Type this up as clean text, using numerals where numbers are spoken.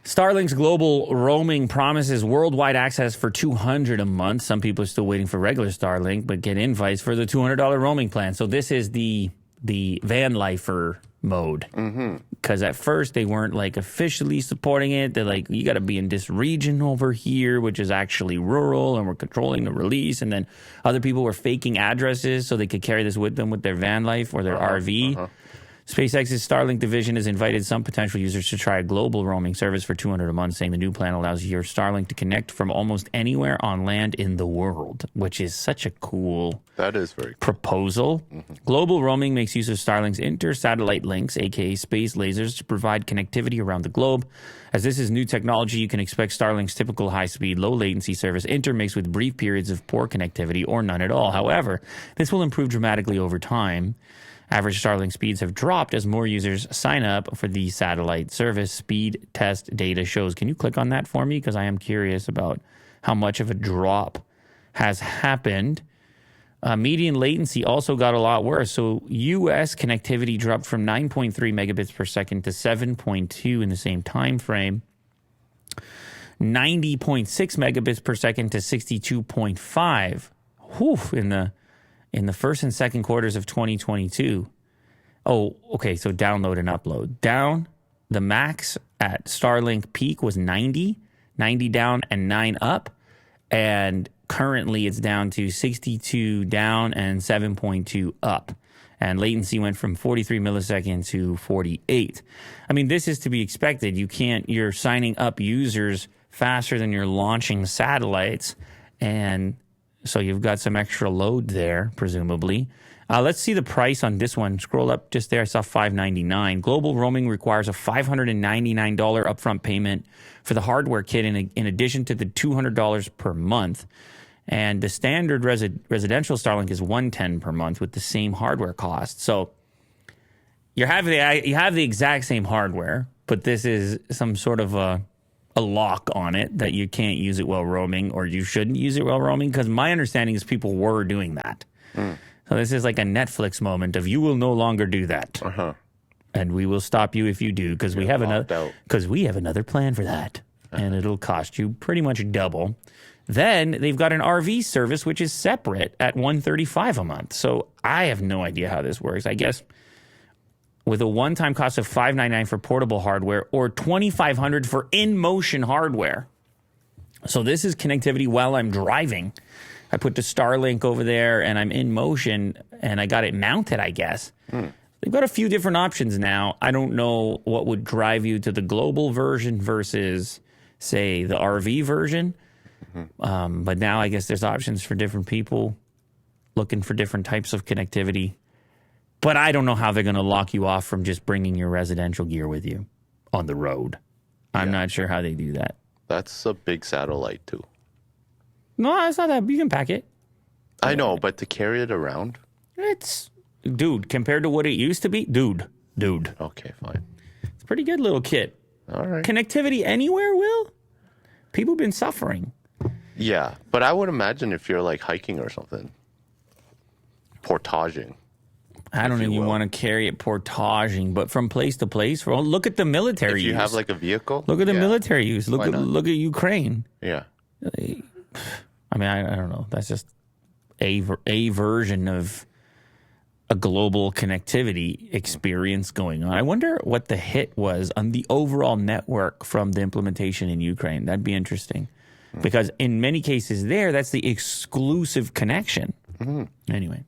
Starlink's global roaming promises worldwide access for $200 a month. Some people are still waiting for regular Starlink, but get invites for the $200 roaming plan. So this is the van lifer mode. Because at first they weren't like officially supporting it. They're like, you got to be in this region over here, which is actually rural, and we're controlling the release. And then other people were faking addresses so they could carry this with them with their van life or their RV. SpaceX's Starlink division has invited some potential users to try a global roaming service for $200 a month, saying the new plan allows your Starlink to connect from almost anywhere on land in the world, which is such a cool proposal. Global roaming makes use of Starlink's inter-satellite links, aka space lasers, to provide connectivity around the globe. As this is new technology, you can expect Starlink's typical high-speed, low-latency service intermixed with brief periods of poor connectivity or none at all. However, this will improve dramatically over time. Average Starlink speeds have dropped as more users sign up for the satellite service. Speed test data shows. Can you click on that for me? Because I am curious about how much of a drop has happened. Median latency also got a lot worse. So U.S. connectivity dropped from 9.3 megabits per second to 7.2 in the same time frame. 90.6 megabits per second to 62.5. Whew, in the first and second quarters of 2022. Oh, okay, so download and upload. Down, the max at Starlink peak was 90 down and 9 up. And currently it's down to 62 down and 7.2 up. And latency went from 43 milliseconds to 48. I mean, this is to be expected. You're signing up users faster than you're launching satellites. And so you've got some extra load there, presumably. Let's see the price on this one. Scroll up just there. I saw $599. Global roaming requires a $599 upfront payment for the hardware kit in addition to the $200 per month. And the standard residential Starlink is $110 per month with the same hardware cost. So you have the exact same hardware, but this is some sort of a lock on it that you can't use it while roaming, or you shouldn't use it while roaming, because my understanding is people were doing that. So this is like a Netflix moment of you will no longer do that. And we will stop you if you do, because we have another plan for that. And it'll cost you pretty much double. Then they've got an RV service, which is separate at $135 a month. So I have no idea how this works. I guess with a one-time cost of $599 for portable hardware or $2,500 for in-motion hardware. So this is connectivity while I'm driving. I put the Starlink over there and I'm in motion and I got it mounted, I guess. They've got a few different options now. I don't know what would drive you to the global version versus, say, the RV version. But now I guess there's options for different people looking for different types of connectivity. But I don't know how they're going to lock you off from just bringing your residential gear with you on the road. I'm not sure how they do that. That's a big satellite, too. No, it's not that. You can pack it. I know, but to carry it around? Dude, compared to what it used to be, dude. Okay, fine. It's a pretty good little kit. All right. Connectivity anywhere, Will? People have been suffering. Yeah, but I would imagine if you're like hiking or something, portaging. I don't even want to carry it portaging, but from place to place. Well, look at the military use. If you have like a vehicle? Look at the military use. Look at Ukraine. Yeah. I mean, I don't know. That's just a version of a global connectivity experience going on. I wonder what the hit was on the overall network from the implementation in Ukraine. That'd be interesting. Because in many cases that's the exclusive connection. Anyway.